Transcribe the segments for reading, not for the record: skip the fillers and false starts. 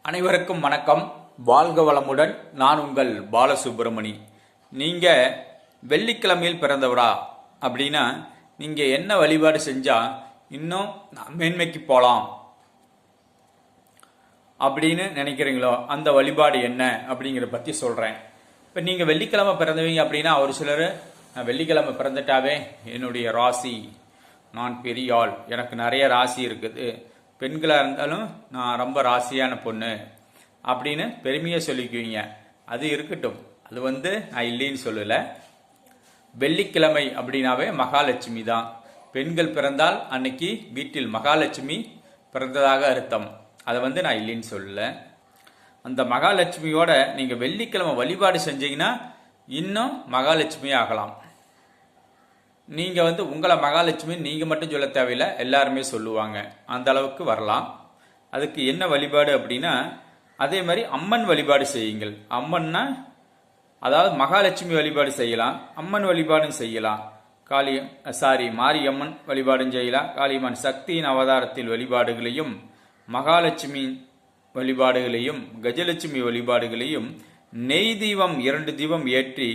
அனைவருக்கும் வணக்கம். வாழ்க வளமுடன். நான் உங்கள் பாலசுப்ரமணி. நீங்கள் வெள்ளிக்கிழமையில் பிறந்தவரா அப்படின்னா நீங்கள் என்ன வழிபாடு செஞ்சால் இன்னும் மேன்மைக்கு போகலாம் அப்படின்னு நினைக்கிறீங்களோ அந்த வழிபாடு என்ன அப்படிங்கிறத பற்றி சொல்கிறேன். இப்போ நீங்கள் வெள்ளிக்கிழமை பிறந்தவங்க அப்படின்னா ஒரு சிலர் வெள்ளிக்கிழமை பிறந்துட்டாவே என்னுடைய ராசி, நான் பெரிய ஆள், எனக்கு நிறைய ராசி இருக்குது, பெண்களாக இருந்தாலும் நான் ரொம்ப ராசியான பொண்ணு அப்படின்னு பெருமையாக சொல்லிக்குவீங்க. அது இருக்கட்டும், அது நான் இல்லைன்னு சொல்லலை. வெள்ளிக்கிழமை அப்படின்னாவே மகாலட்சுமி தான். பெண்கள் பிறந்தால் அன்னைக்கு வீட்டில் மகாலட்சுமி பிறந்ததாக அர்த்தம். அதை நான் இல்லைன்னு சொல்லலை. அந்த மகாலட்சுமியோட நீங்கள் வெள்ளிக்கிழமை வழிபாடு செஞ்சீங்கன்னா இன்னும் மகாலட்சுமி ஆகலாம். நீங்கள் உங்களை மகாலட்சுமி நீங்கள் மட்டும் சொல்ல தேவையில்லை, எல்லாருமே சொல்லுவாங்க. அந்த அளவுக்கு வரலாம். அதுக்கு என்ன வழிபாடு அப்படின்னா அதே மாதிரி அம்மன் வழிபாடு செய்யுங்கள். அம்மன்னா அதாவது மகாலட்சுமி வழிபாடு செய்யலாம், அம்மன் வழிபாடும் செய்யலாம். மாரியம்மன் வழிபாடும் செய்யலாம். காளியம்மன் சக்தியின் அவதாரத்தில் வழிபாடுகளையும், மகாலட்சுமி வழிபாடுகளையும், கஜலட்சுமி வழிபாடுகளையும் நெய் தீபம் 2 தீபம் ஏற்றி,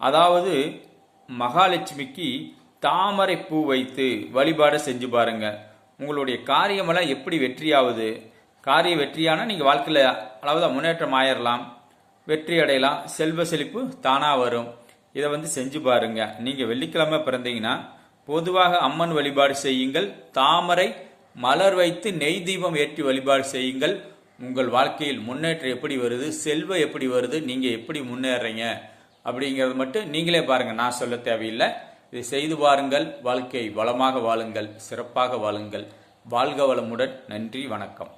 அதாவது மகாலட்சுமிக்கு தாமரை பூ வைத்து வழிபாடு செஞ்சு பாருங்க. உங்களுடைய காரியமெல்லாம் எப்படி வெற்றியாகுது. காரிய வெற்றியான நீங்கள் வாழ்க்கையில் அளவுதான் முன்னேற்றம் ஆயிடலாம், வெற்றி அடையலாம், செல்வ செழிப்பு தானாக வரும். இதை செஞ்சு பாருங்க. நீங்கள் வெள்ளிக்கிழமை பிறந்தீங்கன்னா பொதுவாக அம்மன் வழிபாடு செய்யுங்கள். தாமரை மலர் வைத்து நெய் தீபம் ஏற்றி வழிபாடு செய்யுங்கள். உங்கள் வாழ்க்கையில் முன்னேற்றம் எப்படி வருது, செல்வம் எப்படி வருது, நீங்கள் எப்படி முன்னேறீங்க அப்படிங்கிறது மட்டும் நீங்களே பாருங்கள். நான் சொல்ல தேவையில்லை. இதை செய்து பாருங்கள். வாழ்க்கை வளமாக வாழுங்கள், சிறப்பாக வாழுங்கள். வாழ்க வளமுடன். நன்றி, வணக்கம்.